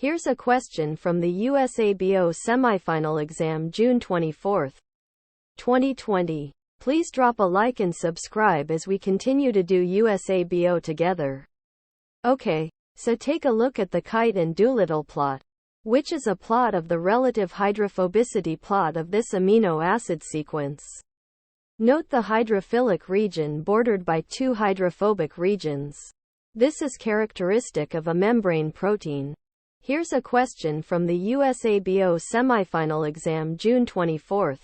Here's a question from the USABO Semifinal exam June 24, 2020. Please drop a like and subscribe as we continue to do USABO together. Okay, so take a look at the kite and Doolittle plot, which is a plot of the relative hydrophobicity plot of this amino acid sequence. Note the hydrophilic region bordered by two hydrophobic regions. This is characteristic of a membrane protein. Here's a question from the USABO Semifinal exam June 24,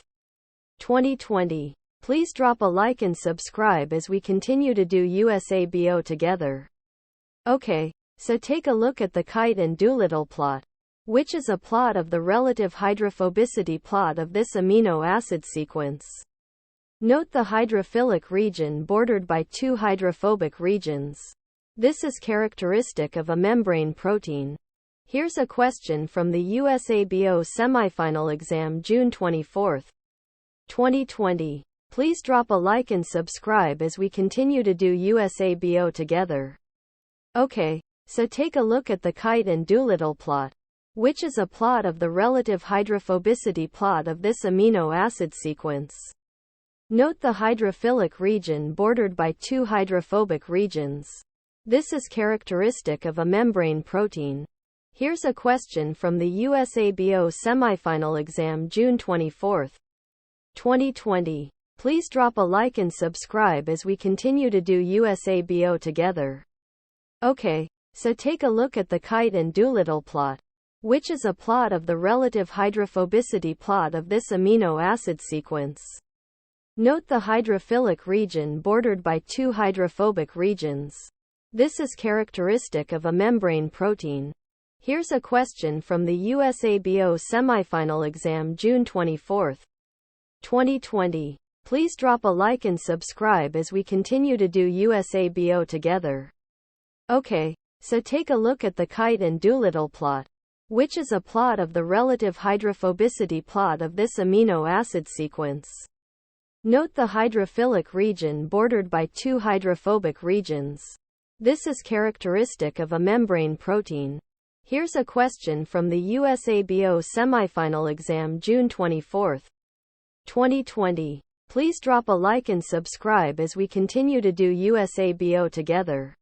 2020. Please drop a like and subscribe as we continue to do USABO together. Okay, so take a look at the kite and Doolittle plot, which is a plot of the relative hydrophobicity plot of this amino acid sequence. Note the hydrophilic region bordered by two hydrophobic regions. This is characteristic of a membrane protein. Here's a question from the USABO Semifinal exam June 24, 2020. Please drop a like and subscribe as we continue to do USABO together. Okay, so take a look at the kite and Doolittle plot, which is a plot of the relative hydrophobicity plot of this amino acid sequence. Note the hydrophilic region bordered by two hydrophobic regions. This is characteristic of a membrane protein. Here's a question from the USABO Semifinal exam June 24, 2020. Please drop a like and subscribe as we continue to do USABO together. Okay, so take a look at the kite and Doolittle plot, which is a plot of the relative hydrophobicity plot of this amino acid sequence. Note the hydrophilic region bordered by two hydrophobic regions. This is characteristic of a membrane protein. Here's a question from the USABO Semifinal exam June 24, 2020. Please drop a like and subscribe as we continue to do USABO together. Okay, so take a look at the kite and Doolittle plot, which is a plot of the relative hydrophobicity plot of this amino acid sequence. Note the hydrophilic region bordered by two hydrophobic regions. This is characteristic of a membrane protein. Here's a question from the USABO Semifinal exam June 24, 2020. Please drop a like and subscribe as we continue to do USABO together.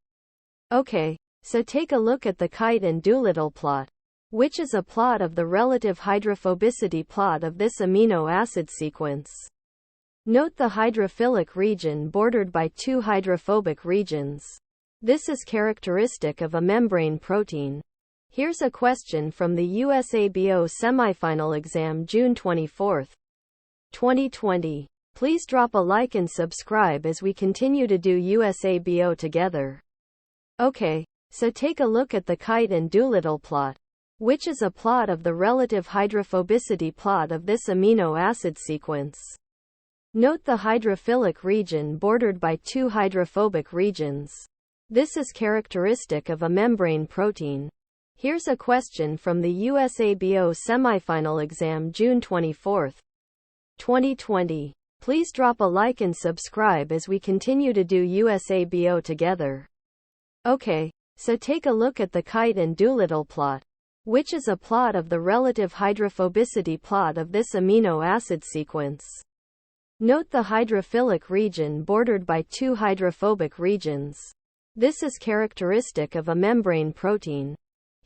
Okay, so take a look at the kite and Doolittle plot, which is a plot of the relative hydrophobicity plot of this amino acid sequence. Note the hydrophilic region bordered by two hydrophobic regions. This is characteristic of a membrane protein. Here's a question from the USABO Semifinal exam June 24, 2020. Please drop a like and subscribe as we continue to do USABO together. Okay, so take a look at the kite and Doolittle plot, which is a plot of the relative hydrophobicity plot of this amino acid sequence. Note the hydrophilic region bordered by two hydrophobic regions. This is characteristic of a membrane protein. Here's a question from the USABO Semifinal exam June 24, 2020. Please drop a like and subscribe as we continue to do USABO together. Okay, so take a look at the kite and Doolittle plot, which is a plot of the relative hydrophobicity plot of this amino acid sequence. Note the hydrophilic region bordered by two hydrophobic regions. This is characteristic of a membrane protein.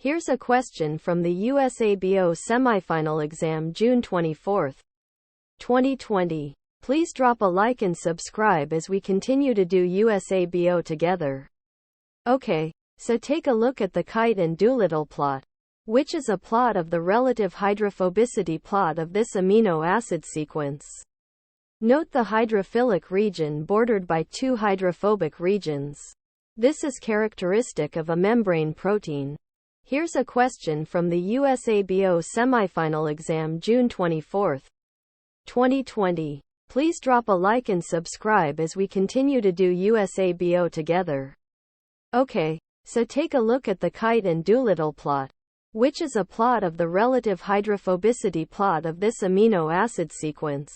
Here's a question from the USABO Semifinal exam June 24, 2020. Please drop a like and subscribe as we continue to do USABO together. Okay, so take a look at the kite and Doolittle plot, which is a plot of the relative hydrophobicity plot of this amino acid sequence. Note the hydrophilic region bordered by two hydrophobic regions. This is characteristic of a membrane protein. Here's a question from the USABO Semifinal exam June 24, 2020. Please drop a like and subscribe as we continue to do USABO together. Okay, so take a look at the kite and Doolittle plot, which is a plot of the relative hydrophobicity plot of this amino acid sequence.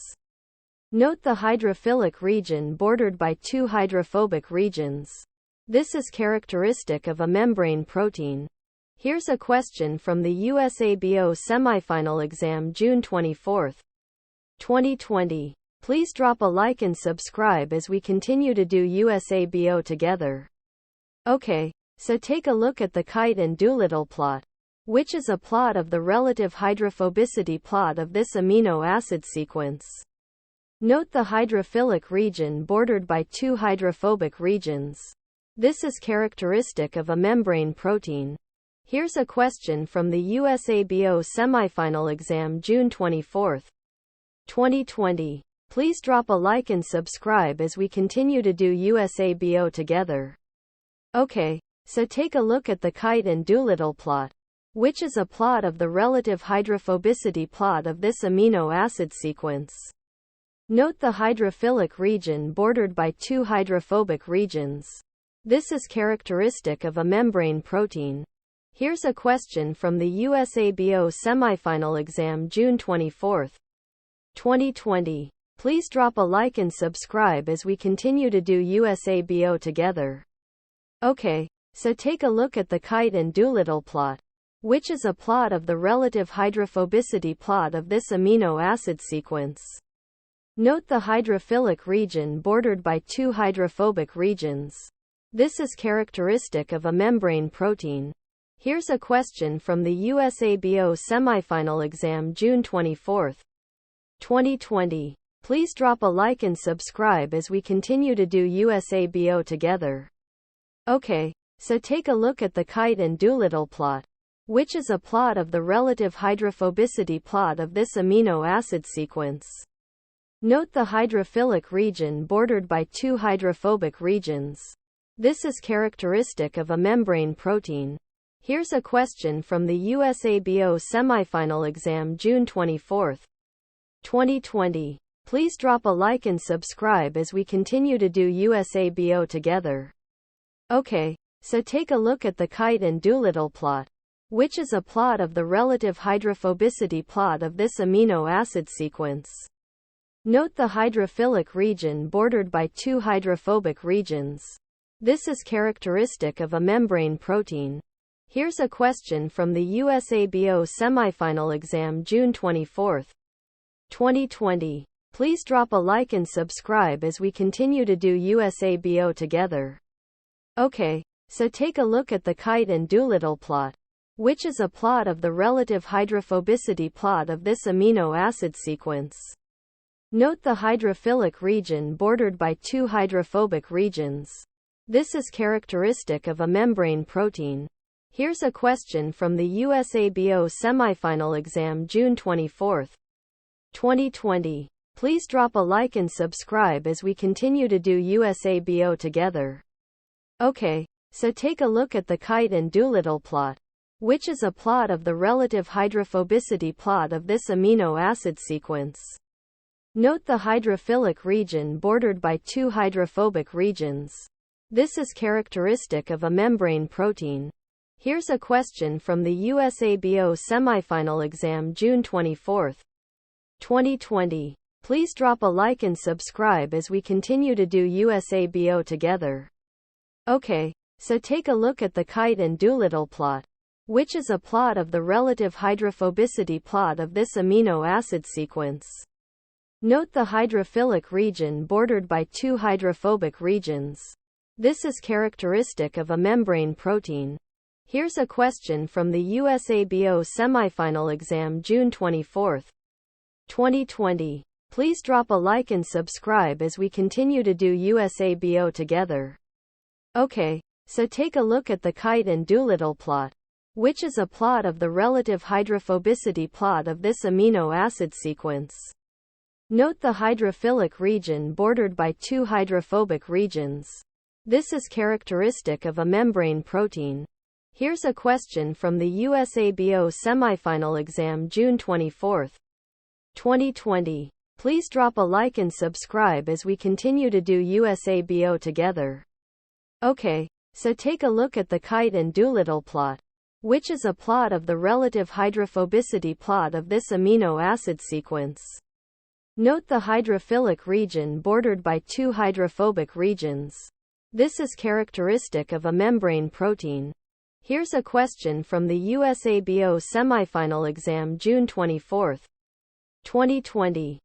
Note the hydrophilic region bordered by two hydrophobic regions. This is characteristic of a membrane protein. Here's a question from the USABO Semifinal Exam June 24, 2020. Please drop a like and subscribe as we continue to do USABO together. Okay, so take a look at the kite and Doolittle plot, which is a plot of the relative hydrophobicity plot of this amino acid sequence. Note the hydrophilic region bordered by two hydrophobic regions. This is characteristic of a membrane protein. Here's a question from the USABO Semifinal Exam June 24, 2020. Please drop a like and subscribe as we continue to do USABO together. Okay, so take a look at the kite and Doolittle plot, which is a plot of the relative hydrophobicity plot of this amino acid sequence. Note the hydrophilic region bordered by two hydrophobic regions. This is characteristic of a membrane protein. Here's a question from the USABO Semifinal Exam June 24, 2020. Please drop a like and subscribe as we continue to do USABO together. Okay, so take a look at the kite and Doolittle plot, which is a plot of the relative hydrophobicity plot of this amino acid sequence. Note the hydrophilic region bordered by two hydrophobic regions. This is characteristic of a membrane protein. Here's a question from the USABO Semifinal Exam June 24, 2020. Please drop a like and subscribe as we continue to do USABO together. Okay, so take a look at the kite and Doolittle plot, which is a plot of the relative hydrophobicity plot of this amino acid sequence. Note the hydrophilic region bordered by two hydrophobic regions. This is characteristic of a membrane protein. Here's a question from the USABO Semifinal Exam June 24, 2020. Please drop a like and subscribe as we continue to do USABO together. Okay, so take a look at the kite and Doolittle plot, which is a plot of the relative hydrophobicity plot of this amino acid sequence. Note the hydrophilic region bordered by two hydrophobic regions. This is characteristic of a membrane protein. Here's a question from the USABO Semifinal Exam June 24, 2020. Please drop a like and subscribe as we continue to do USABO together. Okay, so take a look at the kite and Doolittle plot, which is a plot of the relative hydrophobicity plot of this amino acid sequence. Note the hydrophilic region bordered by two hydrophobic regions. This is characteristic of a membrane protein. Here's a question from the USABO Semifinal Exam June 24, 2020. Please drop a like and subscribe as we continue to do USABO together. Okay, so take a look at the kite and Doolittle plot, which is a plot of the relative hydrophobicity plot of this amino acid sequence. Note the hydrophilic region bordered by two hydrophobic regions. This is characteristic of a membrane protein. Here's a question from the USABO Semifinal Exam June 24, 2020. Please drop a like and subscribe as we continue to do USABO together. Okay, so take a look at the kite and Doolittle plot, which is a plot of the relative hydrophobicity plot of this amino acid sequence. Note the hydrophilic region bordered by two hydrophobic regions. This is characteristic of a membrane protein. Here's a question from the USABO Semifinal Exam June 24, 2020. Please drop a like and subscribe as we continue to do USABO together. Okay, so take a look at the kite and Doolittle plot, which is a plot of the relative hydrophobicity plot of this amino acid sequence. Note the hydrophilic region bordered by two hydrophobic regions. This is characteristic of a membrane protein. Here's a question from the USABO Semifinal Exam June 24, 2020. Please drop a like and subscribe as we continue to do USABO together. Okay, so take a look at the kite and Doolittle plot, which is a plot of the relative hydrophobicity plot of this amino acid sequence. Note the hydrophilic region bordered by two hydrophobic regions. This is characteristic of a membrane protein. Here's a question from the USABO Semifinal exam June 24, 2020.